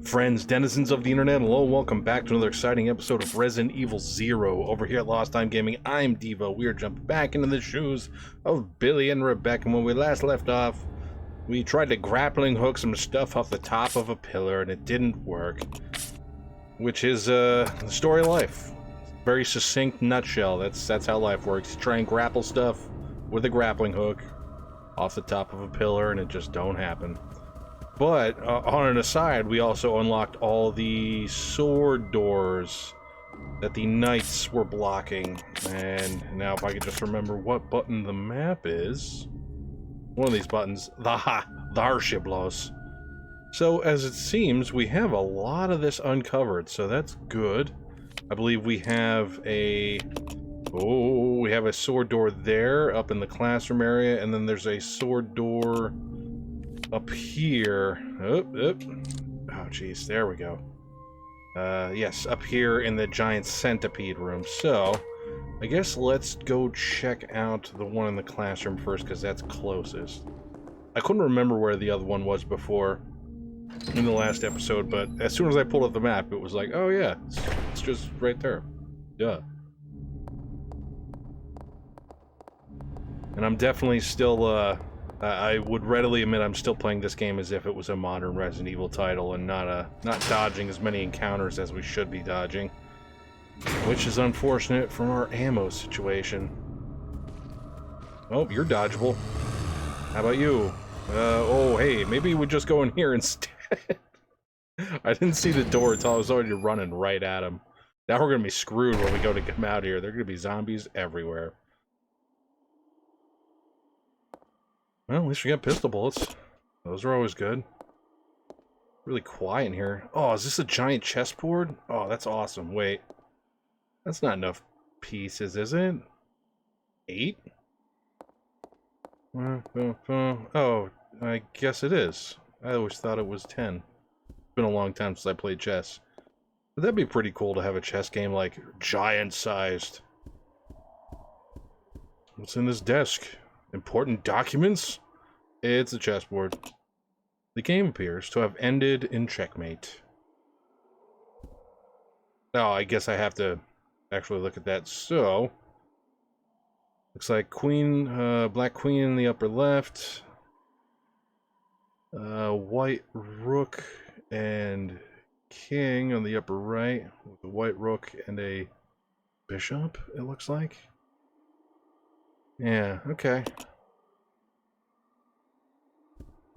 Friends, denizens of the internet, hello, welcome back to another exciting episode of Resident Evil 0 over here at LostTimeGaming. I'm Devo. We are jumping back into the shoes of Billy and Rebecca. When we last left off, we tried to grappling hook some stuff off the top of a pillar and it didn't work. Which is the story of life. Very succinct nutshell. That's how life works. You try and grapple stuff with a grappling hook off the top of a pillar and it just don't happen. But, on an aside, we also unlocked all the sword doors that the knights were blocking. And now if I could just remember what button the map is. One of these buttons. The Arshiblos. So, as it seems, we have a lot of this uncovered, so that's good. I believe we have a... Oh, we have a sword door there, up in the classroom area, and then there's a sword door... up here. Oh, jeez, there we go. Yes, up here in the giant centipede room. So, I guess let's go check out the one in the classroom first, because that's closest. I couldn't remember where the other one was before in the last episode, but as soon as I pulled up the map, it was like, oh yeah, it's just right there. Duh. And I'm definitely still, I would readily admit I'm still playing this game as if it was a modern Resident Evil title and not dodging as many encounters as we should be dodging. Which is unfortunate from our ammo situation. Oh, you're dodgeable. How about you? Oh, hey, maybe we just go in here instead. I didn't see the door until I was already running right at him. Now we're gonna be screwed when we go to come out here. There are gonna be zombies everywhere. Well, at least we got pistol bullets. Those are always good. Really quiet in here. Oh, is this a giant chessboard? Oh, that's awesome. Wait. That's not enough pieces, is it? 8? Oh, I guess it is. I always thought it was 10. It's been a long time since I played chess. But that'd be pretty cool to have a chess game, like, giant-sized. What's in this desk? Important documents? It's a chessboard. The game appears to have ended in checkmate. Oh, I guess I have to actually look at that. So, looks like queen, black queen in the upper left. White rook and king on the upper right. With a white rook and a bishop, it looks like. Yeah, okay.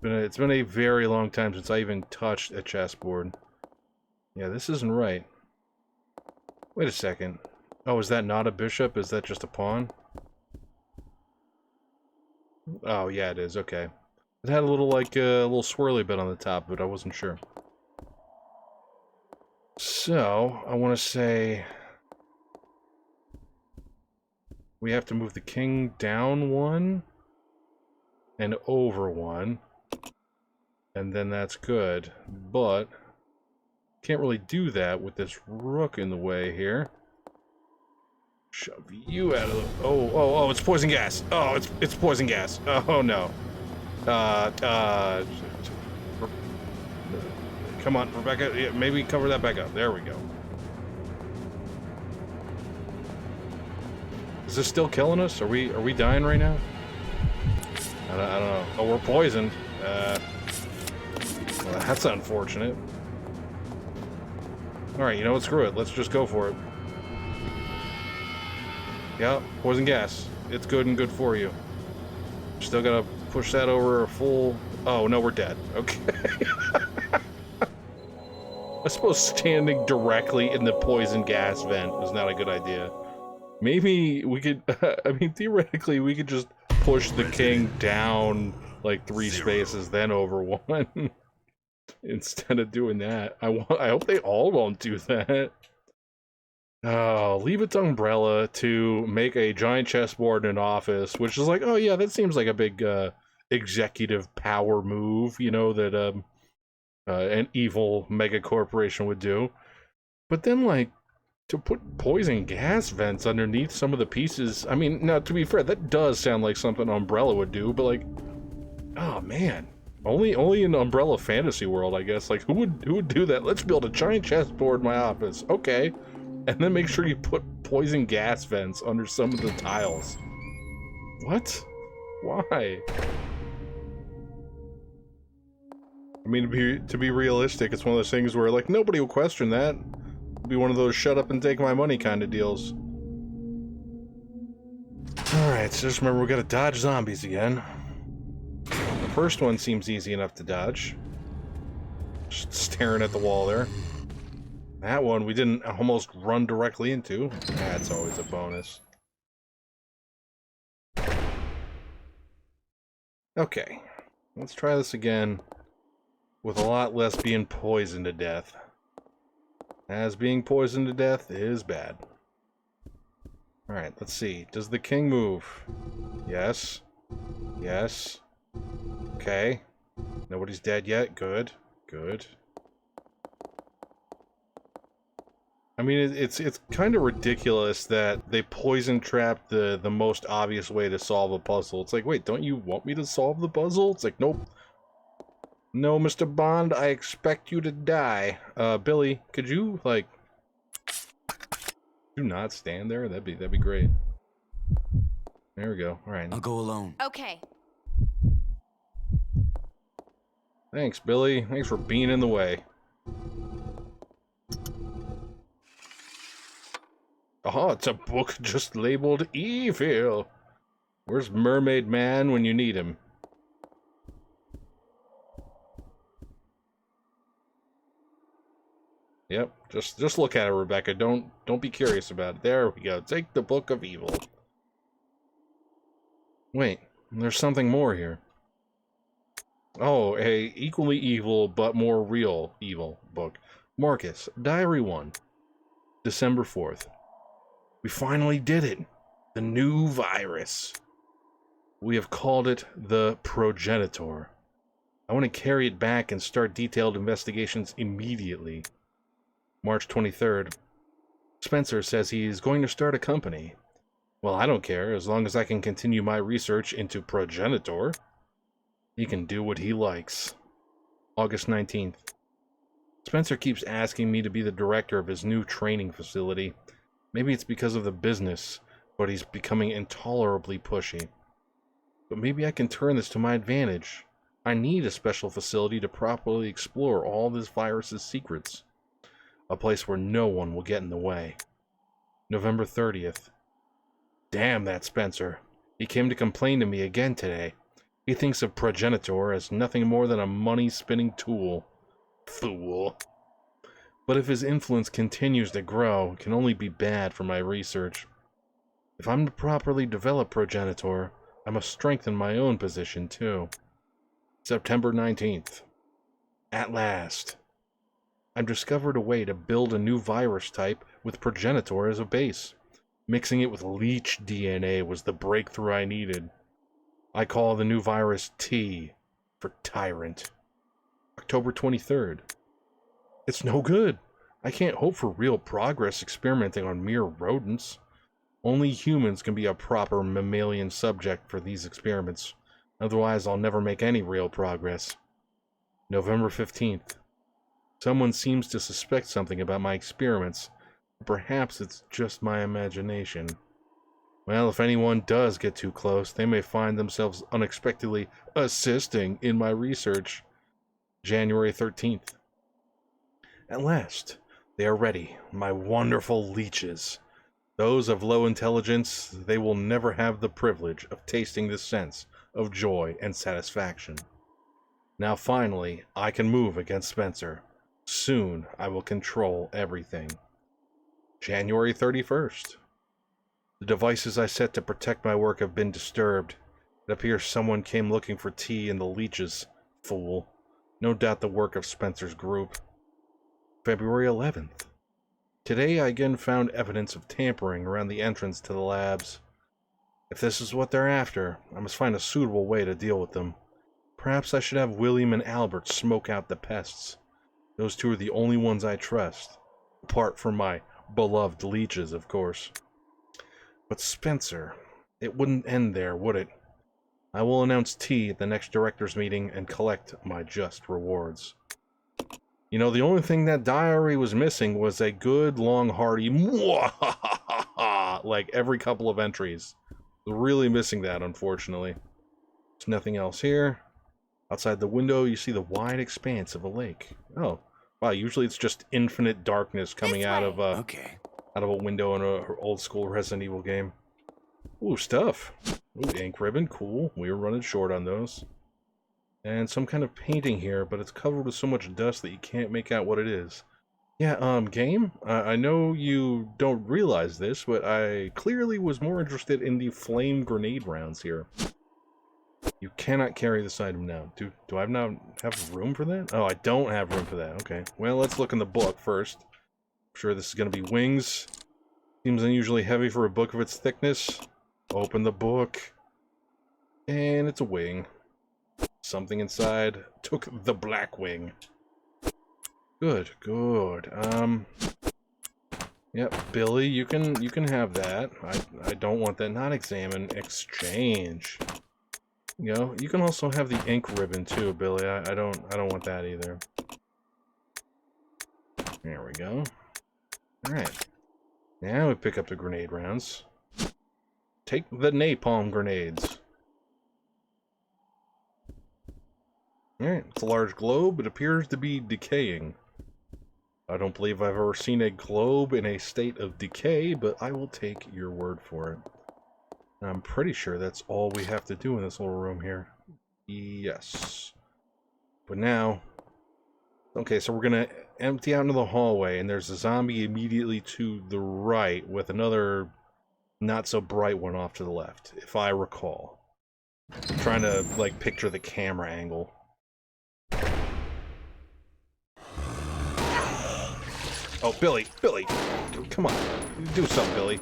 It's been a very long time since I even touched a chessboard. Yeah, this isn't right. Wait a second. Oh, is that not a bishop? Is that just a pawn? Oh, yeah, it is. Okay. It had a little, like, a little swirly bit on the top, but I wasn't sure. So, I want to say... we have to move the king down 1 and over 1, and then that's good. But can't really do that with this rook in the way here. Shove you out of the... Oh, it's poison gas. Oh, it's poison gas. Oh, no. Come on, Rebecca. Yeah, maybe cover that back up. There we go. Is this still killing us? Are we dying right now? I don't know. Oh, we're poisoned. Well, that's unfortunate. Alright, you know what? Screw it. Let's just go for it. Yeah, poison gas. It's good and good for you. Still gotta push that over a full... Oh, no, we're dead. Okay. I suppose standing directly in the poison gas vent was not a good idea. Maybe we could, I mean, theoretically, we could just push the king down, like, 3 spaces, then over 1. Instead of doing that. I hope they all won't do that. Oh, leave it to Umbrella to make a giant chessboard in an office, which is like, oh yeah, that seems like a big, executive power move, you know, that, an evil mega corporation would do. But then, like, to put poison gas vents underneath some of the pieces, I mean, now, to be fair, that does sound like something Umbrella would do, but, like, oh, man. Only in Umbrella Fantasy World, I guess. Like, who would do that? Let's build a giant chessboard in my office. Okay. And then make sure you put poison gas vents under some of the tiles. What? Why? I mean, to be realistic, it's one of those things where, like, nobody will question that. It'll be one of those shut up and take my money kind of deals. Alright, so just remember we gotta dodge zombies again. The first one seems easy enough to dodge. Just staring at the wall there. That one we didn't almost run directly into. That's always a bonus. Okay, let's try this again with a lot less being poisoned to death. As being poisoned to death is bad. Alright, let's see. Does the king move? Yes. Yes. Okay. Nobody's dead yet. Good. Good. I mean, it's kind of ridiculous that they poison trap the most obvious way to solve a puzzle. It's like, wait, don't you want me to solve the puzzle? It's like, nope. No, Mr. Bond, I expect you to die. Billy, could you, like, do not stand there? That'd be great. There we go. All right. I'll go alone. Okay. Thanks, Billy. Thanks for being in the way. Oh, it's a book just labeled evil. Where's Mermaid Man when you need him? Yep, just look at it, Rebecca. Don't be curious about it. There we go. Take the Book of Evil. Wait, there's something more here. Oh, a equally evil but more real evil book. Marcus, Diary 1, December 4th. We finally did it. The new virus. We have called it the Progenitor. I want to carry it back and start detailed investigations immediately. March 23rd. Spencer says he is going to start a company. Well, I don't care, as long as I can continue my research into Progenitor. He can do what he likes. August 19th. Spencer keeps asking me to be the director of his new training facility. Maybe it's because of the business, but he's becoming intolerably pushy. But maybe I can turn this to my advantage. I need a special facility to properly explore all this virus's secrets. A place where no one will get in the way. November 30th. Damn that Spencer. He came to complain to me again today. He thinks of Progenitor as nothing more than a money-spinning tool. Fool. But if his influence continues to grow, it can only be bad for my research. If I'm to properly develop Progenitor, I must strengthen my own position too. September 19th. At last. I've discovered a way to build a new virus type with Progenitor as a base. Mixing it with leech DNA was the breakthrough I needed. I call the new virus T for Tyrant. October 23rd. It's no good. I can't hope for real progress experimenting on mere rodents. Only humans can be a proper mammalian subject for these experiments. Otherwise, I'll never make any real progress. November 15th. Someone seems to suspect something about my experiments. Perhaps it's just my imagination. Well, if anyone does get too close, they may find themselves unexpectedly assisting in my research. January 13th. At last, they are ready, my wonderful leeches. Those of low intelligence, they will never have the privilege of tasting the sense of joy and satisfaction. Now finally, I can move against Spencer. Soon, I will control everything. January 31st. The devices I set to protect my work have been disturbed. It appears someone came looking for tea in the leeches. Fool. No doubt the work of Spencer's group. February 11th. Today I again found evidence of tampering around the entrance to the labs. If this is what they're after, I must find a suitable way to deal with them. Perhaps I should have William and Albert smoke out the pests. Those two are the only ones I trust. Apart from my beloved leeches, of course. But Spencer, it wouldn't end there, would it? I will announce tea at the next director's meeting and collect my just rewards. You know, the only thing that diary was missing was a good, long, hearty mwahahaha, like every couple of entries. Really missing that, unfortunately. There's nothing else here. Outside the window, you see the wide expanse of a lake. Oh, wow, usually it's just infinite darkness coming out of a window in a old school Resident Evil game. Ooh, stuff. Ooh, ink ribbon, cool. We were running short on those. And some kind of painting here, but it's covered with so much dust that you can't make out what it is. Yeah, game, I know you don't realize this, but I clearly was more interested in the flame grenade rounds here. You cannot carry this item now. Do I not have room for that? Oh, I don't have room for that. Okay. Well, let's look in the book first. I'm sure this is going to be wings. Seems unusually heavy for a book of its thickness. Open the book. And it's a wing. Something inside took the black wing. Good, good. Yep, Billy, you can have that. I don't want that. Not examine, exchange. You know, you can also have the ink ribbon too, Billy. I don't want that either. There we go. Alright. Now we pick up the grenade rounds. Take the napalm grenades. Alright, it's a large globe. It appears to be decaying. I don't believe I've ever seen a globe in a state of decay, but I will take your word for it. I'm pretty sure that's all we have to do in this little room here. Yes. But now... Okay, so we're gonna empty out into the hallway, and there's a zombie immediately to the right, with another not-so-bright one off to the left, if I recall. I'm trying to, like, picture the camera angle. Oh, Billy! Billy! Come on. Do something, Billy.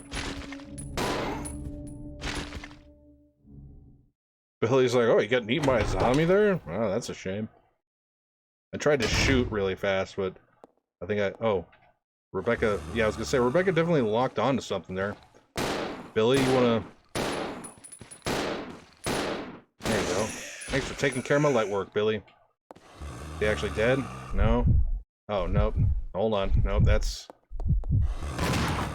Billy's like, oh, you got eaten by a zombie there? Oh, that's a shame. I tried to shoot really fast, but I think oh. Rebecca... Yeah, I was gonna say, Rebecca definitely locked onto something there. Billy, you wanna... There you go. Thanks for taking care of my light work, Billy. Is he actually dead? No? Oh, nope. Hold on. Nope, that's...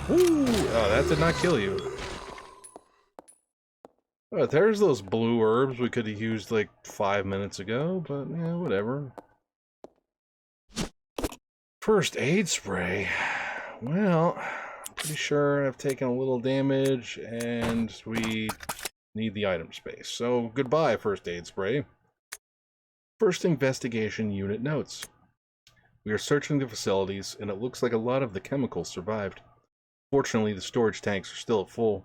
Woo! Oh, that did not kill you. Oh, there's those blue herbs we could have used like 5 minutes ago, but yeah, whatever. First aid spray. Well, I'm pretty sure I've taken a little damage and we need the item space. So goodbye, first aid spray. First investigation unit notes. We are searching the facilities, and it looks like a lot of the chemicals survived. Fortunately, the storage tanks are still at full.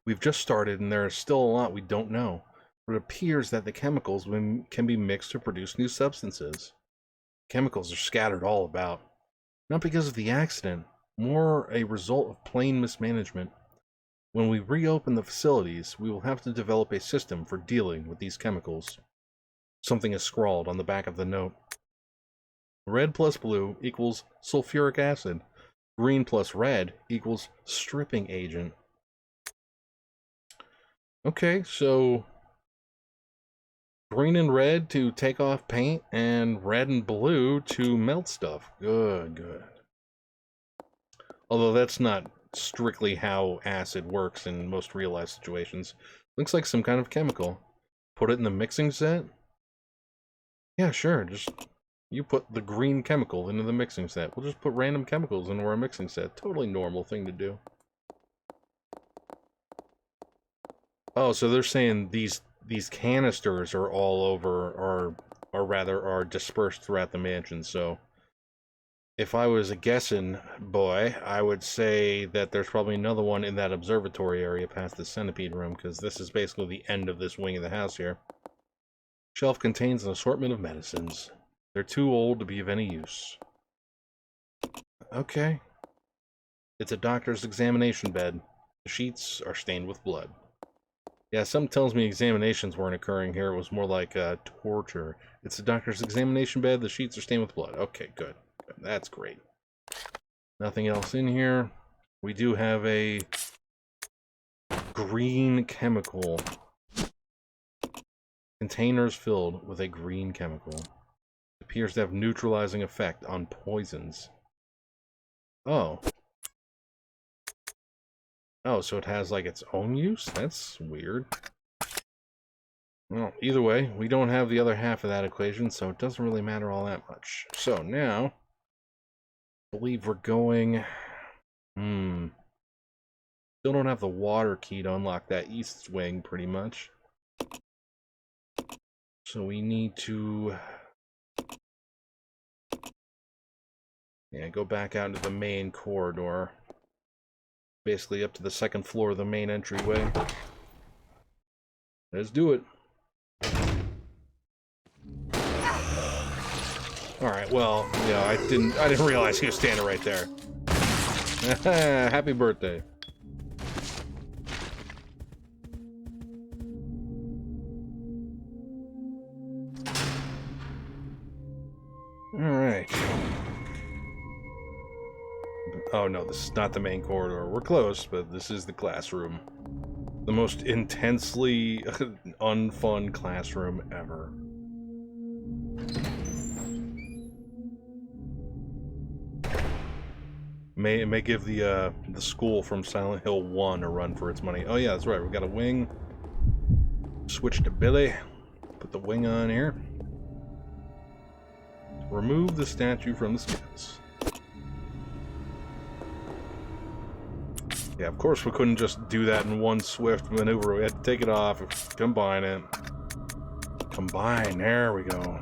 We've just started, and there is still a lot we don't know, but it appears that the chemicals can be mixed to produce new substances. Chemicals are scattered all about. Not because of the accident, more a result of plain mismanagement. When we reopen the facilities, we will have to develop a system for dealing with these chemicals. Something is scrawled on the back of the note. Red plus blue equals sulfuric acid. Green plus red equals stripping agent. Okay, so green and red to take off paint, and red and blue to melt stuff. Good, good. Although that's not strictly how acid works in most real-life situations. Looks like some kind of chemical. Put it in the mixing set? Yeah, sure, just... You put the green chemical into the mixing set. We'll just put random chemicals into our mixing set. Totally normal thing to do. Oh, so they're saying these canisters are all over, or rather are dispersed throughout the mansion. So if I was a guessing boy, I would say that there's probably another one in that observatory area past the centipede room, because this is basically the end of this wing of the house here. Shelf contains an assortment of medicines. They're too old to be of any use. Okay. It's a doctor's examination bed. The sheets are stained with blood. Yeah, something tells me examinations weren't occurring here. It was more like torture. It's a doctor's examination bed. The sheets are stained with blood. Okay, good. That's great. Nothing else in here. We do have a green chemical Containers filled with a green chemical. It appears to have neutralizing effect on poisons. Oh. Oh, so it has, like, its own use? That's weird. Well, either way, we don't have the other half of that equation, so it doesn't really matter all that much. So, now, I believe we're going... Still don't have the water key to unlock that east wing, pretty much. So we need to... Yeah, go back out into the main corridor. Basically up to the second floor of the main entryway. Let's do it. Alright, well, yeah, I didn't realize he was standing right there. Happy birthday. Alright. Oh no, this is not the main corridor. We're close, but this is the classroom. The most intensely unfun classroom ever. May give the school from Silent Hill 1 a run for its money. Oh yeah, that's right. We got a wing. Switch to Billy. Put the wing on here. Remove the statue from the skids. Yeah, of course we couldn't just do that in one swift maneuver. We had to take it off, combine it. Combine, there we go.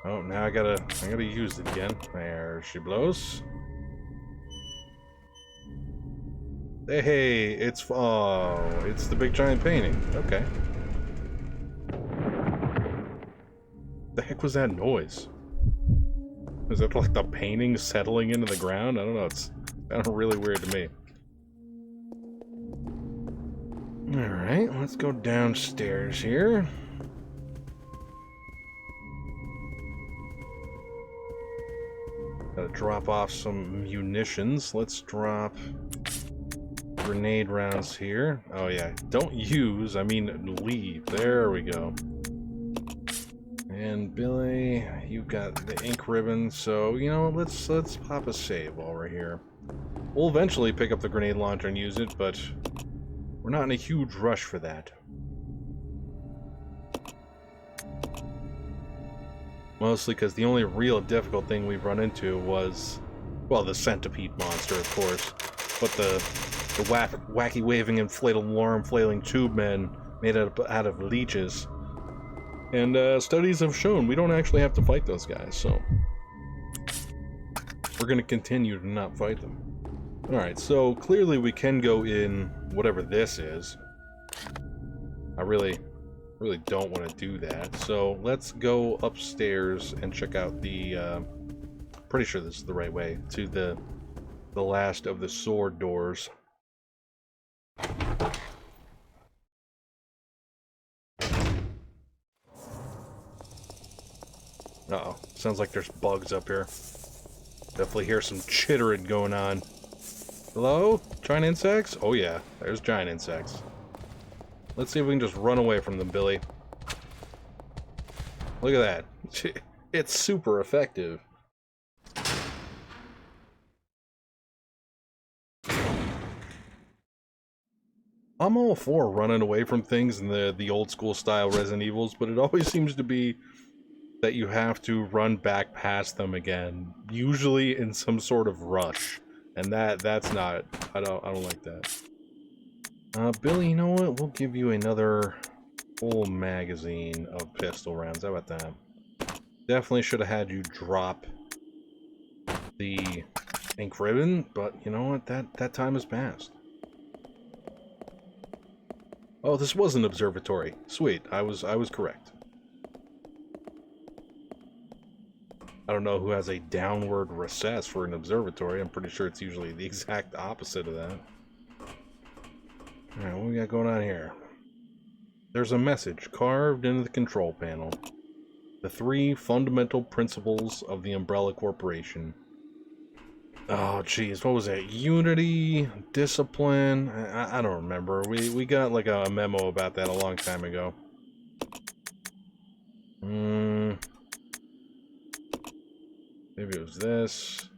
Oh, now I gotta use it again. There she blows. Hey, it's the big giant painting. Okay. The heck was that noise? Is that like the painting settling into the ground? I don't know, it's kind of really weird to me. Alright, let's go downstairs here. Gotta drop off some munitions. Let's drop grenade rounds here. Oh yeah, don't use, I mean leave. There we go. And Billy, you've got the ink ribbon, so you know, let's pop a save while we're here. We'll eventually pick up the grenade launcher and use it, but we're not in a huge rush for that. Mostly because the only real difficult thing we've run into was, well, the centipede monster, of course, but the wacky waving inflatable arm flailing tube men made out of leeches. And studies have shown we don't actually have to fight those guys, so we're going to continue to not fight them. Alright, so clearly we can go in whatever this is. I really don't want to do that, so let's go upstairs and check out the, pretty sure this is the right way, to the last of the sword doors. Uh-oh. Sounds like there's bugs up here. Definitely hear some chittering going on. Hello? Giant insects? Oh yeah, there's giant insects. Let's see if we can just run away from them, Billy. Look at that. It's super effective. I'm all for running away from things in the old school style Resident Evils, but it always seems to be that you have to run back past them again, usually in some sort of rush, and that's not. I don't like that. Billy, you know what? We'll give you another full magazine of pistol rounds. How about that? Definitely should have had you drop the ink ribbon, but you know what? That time has passed. Oh, this was an observatory. Sweet. I was correct. I don't know who has a downward recess for an observatory. I'm pretty sure it's usually the exact opposite of that. Alright, what we got going on here? There's a message carved into the control panel. The 3 fundamental principles of the Umbrella Corporation. Oh, jeez, what was that? Unity, discipline? I don't remember. We got like a memo about that a long time ago. Maybe it was this.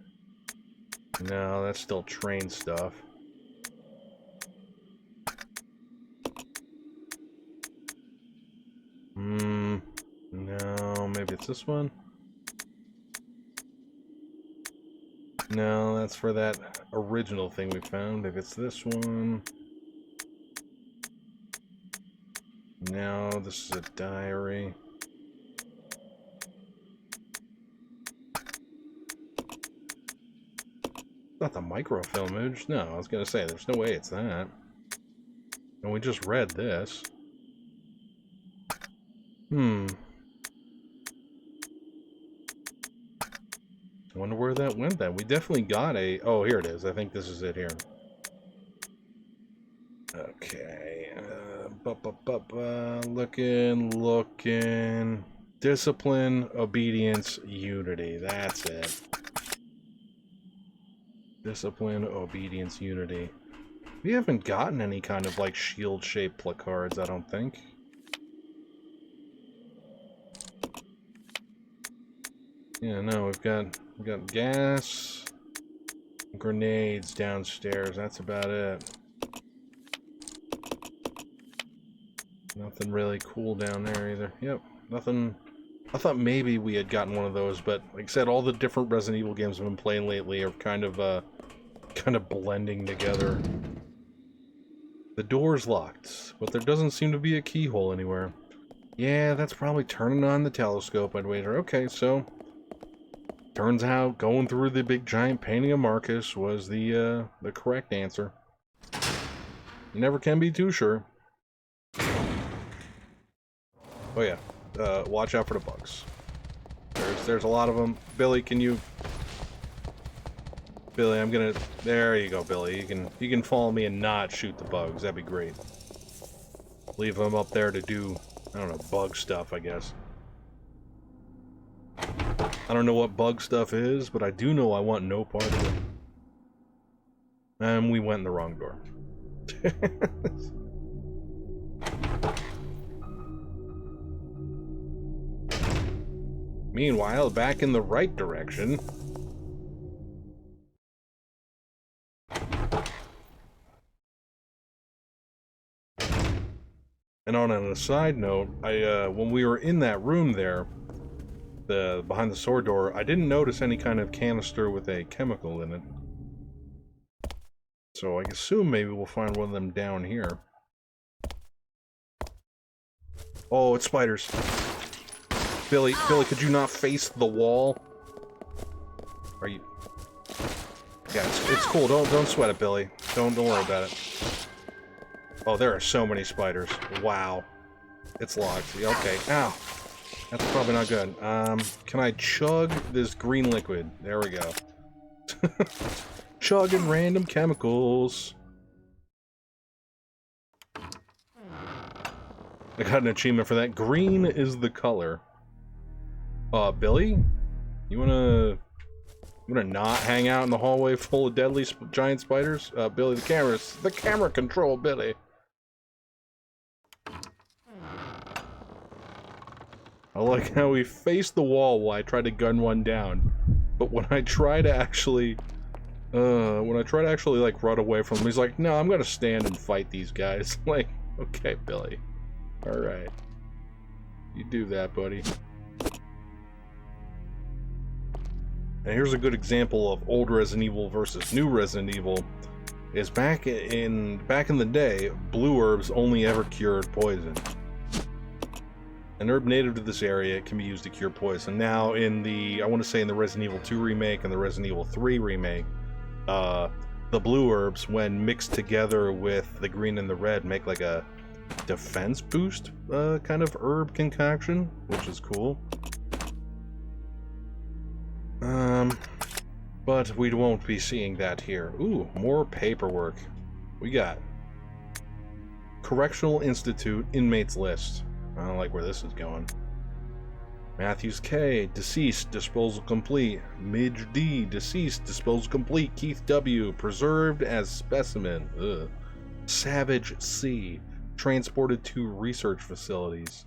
No, that's still train stuff. No, maybe it's this one. No, that's for that original thing we found. Maybe it's this one. No, this is a diary. Not the microfilm image. No, I was gonna say, there's no way it's that. And we just read this. I wonder where that went then. We definitely got a... Oh, here it is. I think this is it here. Okay. Looking. Discipline, obedience, unity. That's it. Discipline, obedience, unity. We haven't gotten any kind of, like, shield-shaped placards, I don't think. Yeah, no, we've got gas, grenades downstairs. That's about it. Nothing really cool down there either. Yep, nothing. I thought maybe we had gotten one of those, but like I said, all the different Resident Evil games I've been playing lately are kind of blending together. The door's locked, but there doesn't seem to be a keyhole anywhere. Yeah, that's probably turning on the telescope, I'd wager. Okay, so turns out going through the big giant painting of Marcus was the correct answer. You never can be too sure. Oh yeah, watch out for the bugs. There's a lot of them. Billy, can you... Billy, I'm gonna... There you go, Billy. You can follow me and not shoot the bugs. That'd be great. Leave them up there to do, I don't know, bug stuff, I guess. I don't know what bug stuff is, but I do know I want no part of it. And we went in the wrong door. Meanwhile, back in the right direction. And on a side note, when we were in that room there, behind the sword door, I didn't notice any kind of canister with a chemical in it. So I assume maybe we'll find one of them down here. Oh, it's spiders. Billy, could you not face the wall? Are you... Yeah, it's cool. Don't sweat it, Billy. Don't worry about it. Oh, there are so many spiders. Wow. It's locked. Okay. Ow. That's probably not good. Can I chug this green liquid? There we go. Chugging random chemicals. I got an achievement for that. Green is the color. Billy? You wanna not hang out in the hallway full of deadly giant spiders? Billy, the camera control, Billy. I like how he faced the wall while I tried to gun one down, but when I try to actually, like run away from him, he's like, "No, I'm gonna stand and fight these guys." Like, okay, Billy, all right, you do that, buddy. And here's a good example of old Resident Evil versus new Resident Evil. Is back in the day, blue herbs only ever cured poison. An herb native to this area can be used to cure poison. Now, I want to say in the Resident Evil 2 remake and the Resident Evil 3 remake, the blue herbs, when mixed together with the green and the red, make like a defense boost kind of herb concoction, which is cool. But we won't be seeing that here. Ooh, more paperwork. We got Correctional Institute Inmates List. I don't like where this is going. Matthews K, deceased, disposal complete. Midge D, deceased, disposal complete. Keith W, preserved as specimen. Ugh. Savage C, transported to research facilities.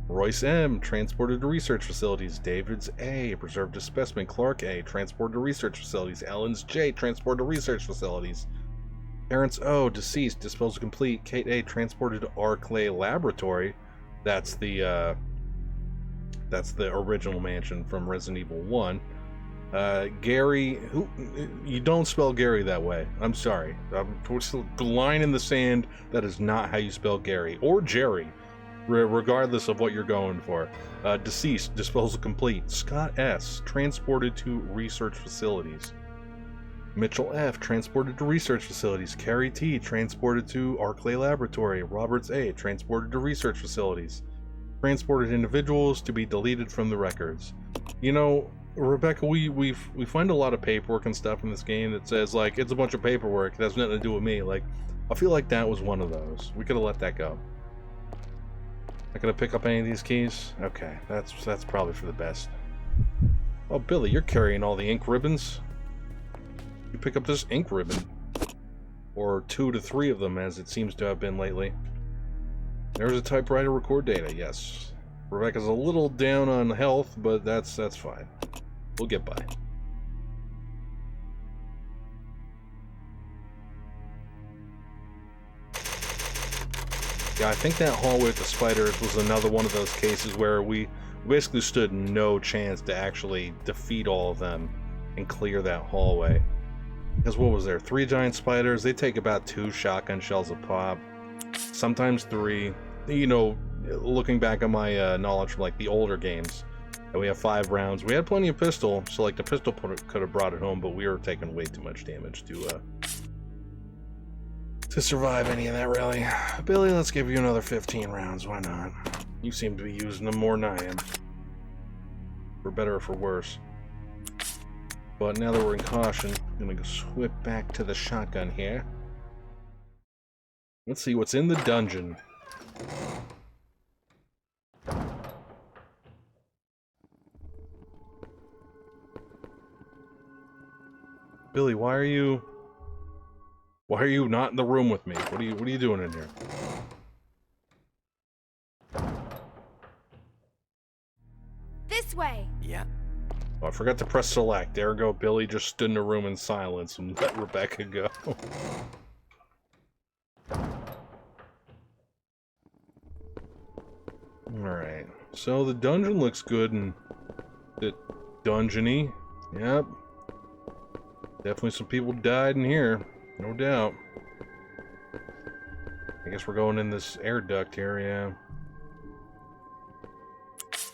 Royce M. transported to research facilities. David's A. preserved a specimen. Clark A. transported to research facilities. Ellen's J. transported to research facilities. Terrence O. deceased. Disposal complete. Kate A. transported to R. Clay Laboratory. That's the original mansion from Resident Evil 1. Gary, who you don't spell Gary that way. I'm sorry. The line in the sand, that is not how you spell Gary or Jerry, regardless of what you're going for. Deceased, disposal complete. Scott S. transported to research facilities. Mitchell F. transported to research facilities. Carrie T. transported to Arclay Laboratory. Roberts A. transported to research facilities. Transported individuals to be deleted from the records. You know, Rebecca, we find a lot of paperwork and stuff in this game that says, like, it's a bunch of paperwork, it has nothing to do with me. Like, I feel like that was one of those. We could have let that go. Not gonna pick up any of these keys? Okay, that's probably for the best. Oh, Billy, you're carrying all the ink ribbons. You pick up this ink ribbon. Or 2 to 3 of them, as it seems to have been lately. There's a typewriter record data, yes. Rebecca's a little down on health, but that's fine. We'll get by. Yeah, I think that hallway with the spiders was another one of those cases where we basically stood no chance to actually defeat all of them and clear that hallway. Because what was there? 3 giant spiders. They take about 2 shotgun shells a pop. Sometimes 3. You know, looking back on my knowledge from, like, the older games, and we have 5 rounds. We had plenty of pistol, so, like, the pistol could have brought it home, but we were taking way too much damage to survive any of that, really. Billy, let's give you another 15 rounds. Why not? You seem to be using them more than I am. For better or for worse. But now that we're in caution, I'm gonna go swip back to the shotgun here. Let's see what's in the dungeon. Billy, why are you not in the room with me? What are you doing in here? This way. Yeah. Oh, I forgot to press select. There we go. Billy just stood in the room in silence and let Rebecca go. Alright. So the dungeon looks good and bit dungeony. Yep. Definitely some people died in here. No doubt. I guess we're going in this air duct here, yeah.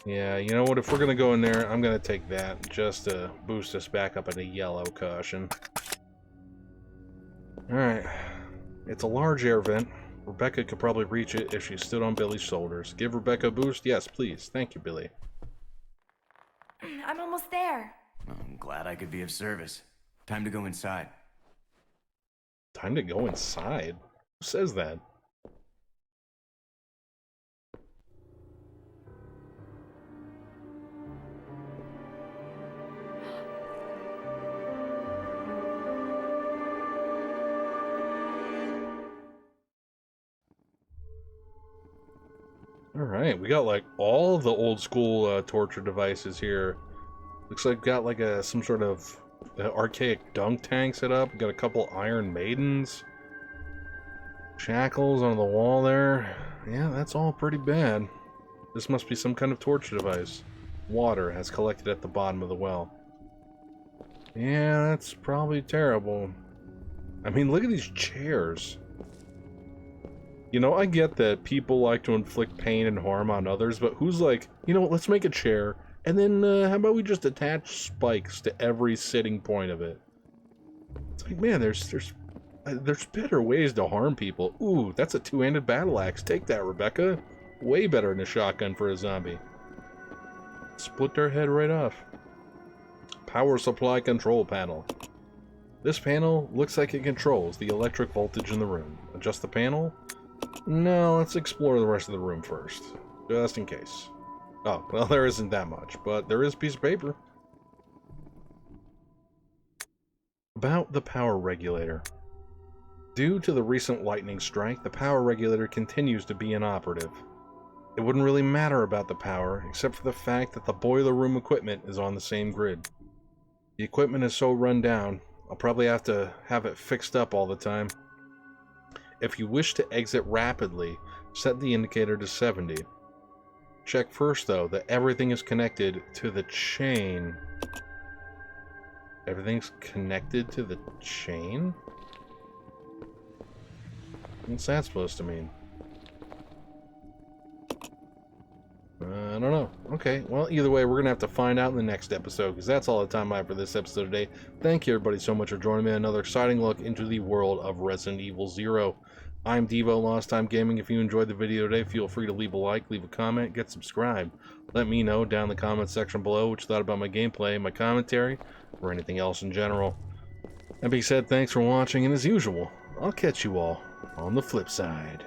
Yeah, you know what? If we're gonna go in there, I'm gonna take that just to boost us back up into yellow caution. Alright. It's a large air vent. Rebecca could probably reach it if she stood on Billy's shoulders. Give Rebecca a boost? Yes, please. Thank you, Billy. I'm almost there. I'm glad I could be of service. Time to go inside. Time to go inside? Who says that? Alright, we got like all the old school torture devices here. Looks like we got like some sort of archaic dunk tank set up. We got a couple Iron Maidens. Shackles on the wall there. Yeah, that's all pretty bad. This must be some kind of torture device. Water has collected at the bottom of the well. Yeah, that's probably terrible. I mean, look at these chairs. You know, I get that people like to inflict pain and harm on others, but who's like, you know what, let's make a chair, and then how about we just attach spikes to every sitting point of it? It's like, man, there's better ways to harm people. Ooh, that's a 2-handed battle axe. Take that, Rebecca. Way better than a shotgun for a zombie. Split their head right off. Power supply control panel. This panel looks like it controls the electric voltage in the room. Adjust the panel? No, let's explore the rest of the room first. Just in case. Oh, well, there isn't that much, but there is a piece of paper. About the power regulator. Due to the recent lightning strike, the power regulator continues to be inoperative. it wouldn't really matter about the power, except for the fact that the boiler room equipment is on the same grid. The equipment is so run down, I'll probably have to have it fixed up all the time. If you wish to exit rapidly, set the indicator to 70. Check first, though, that everything is connected to the chain. Everything's connected to the chain? What's that supposed to mean? I don't know. Okay, well, either way, we're going to have to find out in the next episode, because that's all the time I have for this episode today. Thank you, everybody, so much for joining me on another exciting look into the world of Resident Evil 0. I'm Devo, Lost Time Gaming. If you enjoyed the video today, feel free to leave a like, leave a comment, get subscribed. Let me know down in the comment section below what you thought about my gameplay, my commentary, or anything else in general. That being said, thanks for watching, and as usual, I'll catch you all on the flip side.